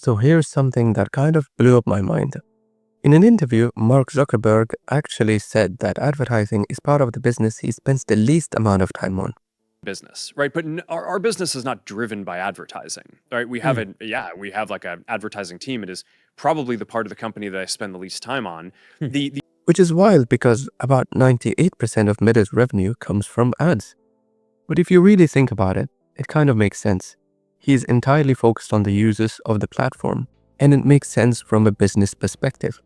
So here's something that kind of blew up my mind. In an interview, Mark Zuckerberg actually said that advertising is part of the business he spends the least amount of time on. Business, right? But our business is not driven by advertising, right? We have we have like an advertising team. It is probably the part of the company that I spend the least time on. Which is wild because about 98% of Meta's revenue comes from ads. But if you really think about it, it kind of makes sense. He is entirely focused on the users of the platform, and it makes sense from a business perspective.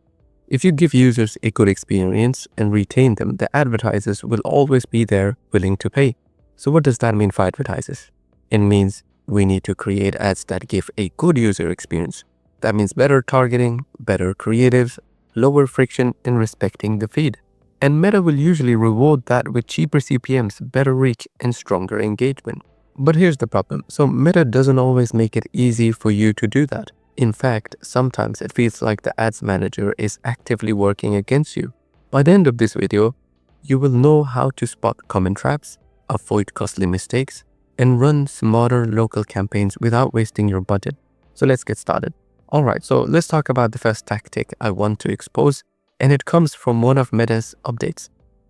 If you give users a good experience and retain them, the advertisers will always be there willing to pay. So what does that mean for advertisers? It means we need to create ads that give a good user experience. That means better targeting, better creatives, lower friction, and respecting the feed. And Meta will usually reward that with cheaper CPMs, better reach, and stronger engagement. But here's the problem. So Meta doesn't always make it easy for you to do that. In fact, sometimes it feels like the ads manager is actively working against you. By the end of this video, you will know how to spot common traps, avoid costly mistakes, and run smarter local campaigns without wasting your budget. So let's get started. Alright, so let's talk about the first tactic I want to expose, and it comes from one of Meta's updates.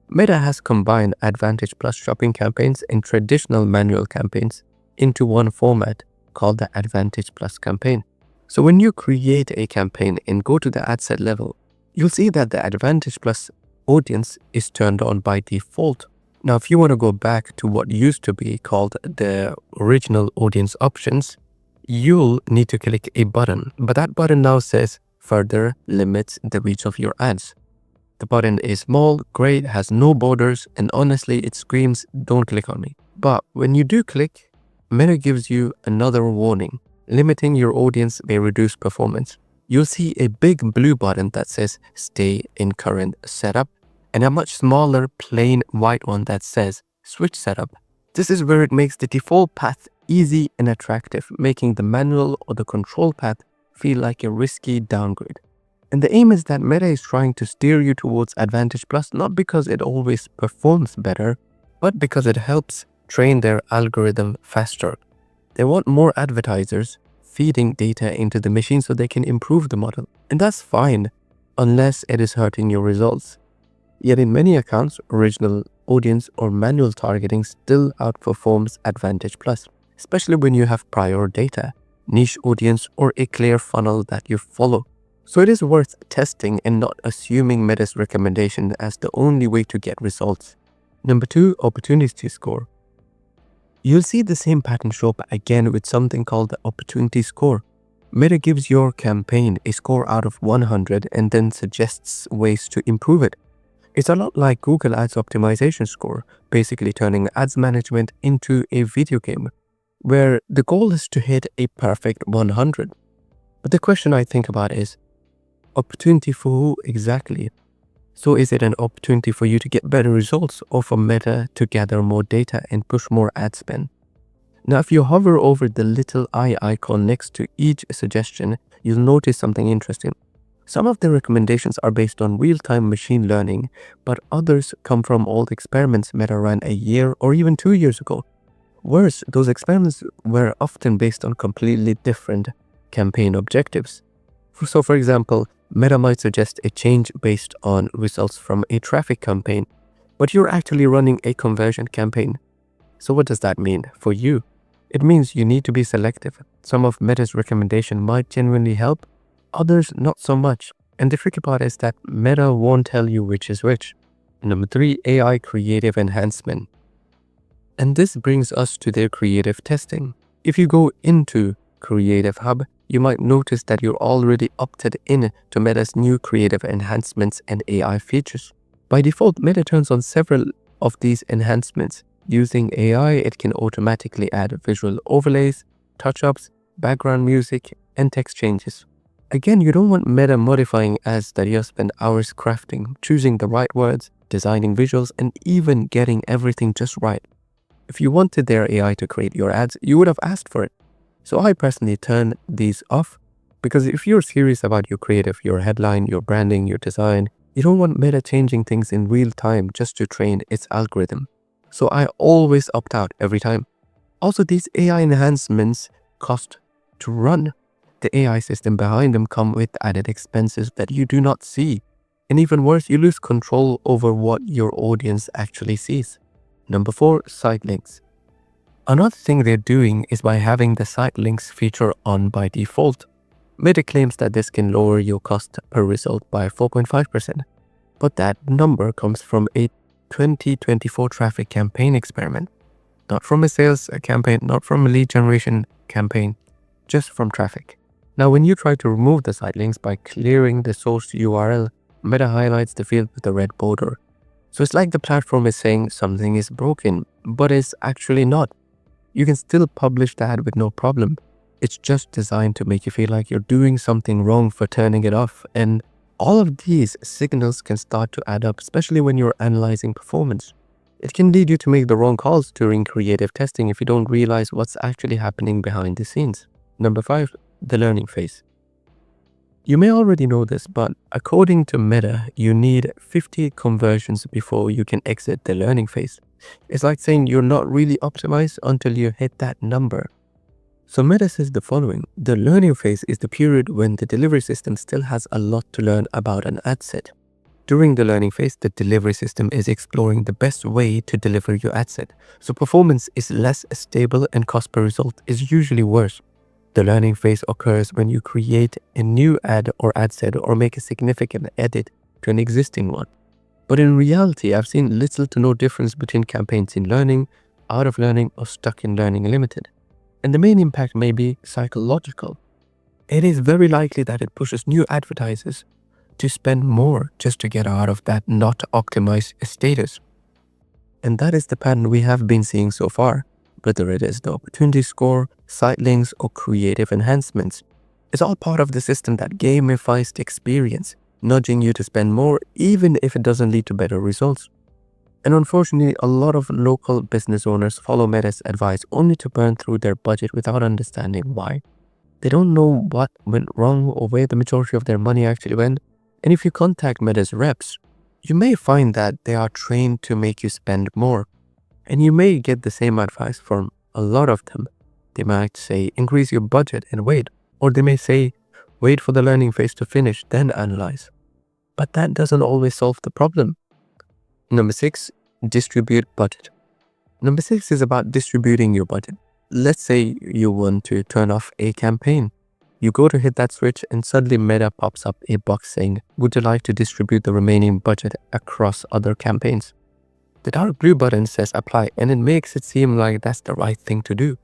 Meta has combined Advantage Plus shopping campaigns and traditional manual campaigns into one format called the Advantage Plus campaign. So when you create a campaign and go to the ad set level, you'll see that the Advantage Plus audience is turned on by default. Now, if you want to go back to what used to be called the original audience options, you'll need to click a button, but that button now says further limits the reach of your ads. The button is small, gray, has no borders, and honestly, it screams, don't click on me. But when you do click, Meta gives you another warning. Limiting your audience may reduce performance. You'll see a big blue button that says stay in current setup and a much smaller plain white one that says switch setup. This is where it makes the default path easy and attractive, making the manual or the control path feel like a risky downgrade. And the aim is that Meta is trying to steer you towards Advantage Plus not because it always performs better, but because it helps train their algorithm faster. They want more advertisers feeding data into the machine so they can improve the model. And that's fine, unless it is hurting your results. Yet in many accounts, original audience or manual targeting still outperforms Advantage Plus, especially when you have prior data, niche audience, or a clear funnel that you follow. So it is worth testing and not assuming Meta's recommendation as the only way to get results. Number 2, opportunity score. You'll see the same pattern show up again with something called the opportunity score. Meta gives your campaign a score out of 100 and then suggests ways to improve it. It's a lot like Google Ads optimization score, basically turning ads management into a video game, where the goal is to hit a perfect 100. But the question I think about is, opportunity for who exactly? So is it an opportunity for you to get better results or for Meta to gather more data and push more ad spend? Now, if you hover over the little eye icon next to each suggestion, you'll notice something interesting. Some of the recommendations are based on real-time machine learning, but others come from old experiments Meta ran a year or even 2 years ago. Worse, those experiments were often based on completely different campaign objectives. So for example, Meta might suggest a change based on results from a traffic campaign, but you're actually running a conversion campaign. So what does that mean for you? It means you need to be selective. Some of Meta's recommendation might genuinely help, others not so much. And the tricky part is that Meta won't tell you which is which. Number 3, AI creative enhancement. And this brings us to their creative testing. If you go into Creative Hub, you might notice that you're already opted in to Meta's new creative enhancements and AI features. By default, Meta turns on several of these enhancements. Using AI, it can automatically add visual overlays, touch-ups, background music, and text changes. Again, you don't want Meta modifying ads that you have spent hours crafting, choosing the right words, designing visuals, and even getting everything just right. If you wanted their AI to create your ads, you would have asked for it. So I personally turn these off because if you're serious about your creative, your headline, your branding, your design, you don't want Meta changing things in real time just to train its algorithm. So I always opt out every time. Also, these AI enhancements cost to run. the AI system behind them come with added expenses that you do not see. And even worse, you lose control over what your audience actually sees. Number 4, site links. Another thing they're doing is by having the site links feature on by default. Meta claims that this can lower your cost per result by 4.5%. But that number comes from a 2024 traffic campaign experiment. Not from a sales campaign, not from a lead generation campaign, just from traffic. Now, when you try to remove the site links by clearing the source URL, Meta highlights the field with a red border. So it's like the platform is saying something is broken, but it's actually not. You can still publish the ad with no problem. It's just designed to make you feel like you're doing something wrong for turning it off. And all of these signals can start to add up, especially when you're analyzing performance. It can lead you to make the wrong calls during creative testing if you don't realize what's actually happening behind the scenes. Number 5, the learning phase. You may already know this, but according to Meta, you need 50 conversions before you can exit the learning phase. It's like saying you're not really optimized until you hit that number. So Meta says the following: the learning phase is the period when the delivery system still has a lot to learn about an ad set. During the learning phase, the delivery system is exploring the best way to deliver your ad set. So performance is less stable and cost per result is usually worse. The learning phase occurs when you create a new ad or ad set or make a significant edit to an existing one. But in reality, I've seen little to no difference between campaigns in learning, out of learning, or stuck in learning limited. And the main impact may be psychological. It is very likely that it pushes new advertisers to spend more just to get out of that not optimized status. And that is the pattern we have been seeing so far. Whether it is the opportunity score, site links, or creative enhancements, it's all part of the system that gamifies the experience, nudging you to spend more even if it doesn't lead to better results. And unfortunately, a lot of local business owners follow Meta's advice only to burn through their budget without understanding why. They don't know what went wrong or where the majority of their money actually went. And if you contact Meta's reps, you may find that they are trained to make you spend more. And you may get the same advice from a lot of them. They might say, increase your budget and wait. Or they may say, wait for the learning phase to finish, then analyze. But that doesn't always solve the problem. Number 6, distribute budget. Number 6 is about distributing your budget. Let's say you want to turn off a campaign. You go to hit that switch and suddenly Meta pops up a box saying, would you like to distribute the remaining budget across other campaigns? The dark blue button says apply, and it makes it seem like that's the right thing to do.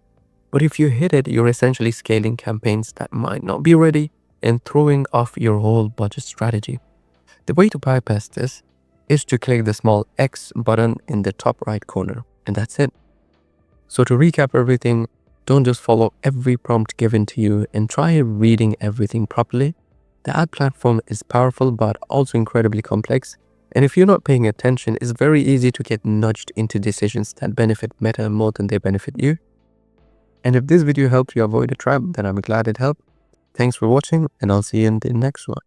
But if you hit it, you're essentially scaling campaigns that might not be ready and throwing off your whole budget strategy. The way to bypass this is to click the small X button in the top right corner, and that's it. So to recap everything, don't just follow every prompt given to you and try reading everything properly. The ad platform is powerful but also incredibly complex. And if you're not paying attention, it's very easy to get nudged into decisions that benefit Meta more than they benefit you. And if this video helped you avoid a trap, then I'm glad it helped. Thanks for watching, and I'll see you in the next one.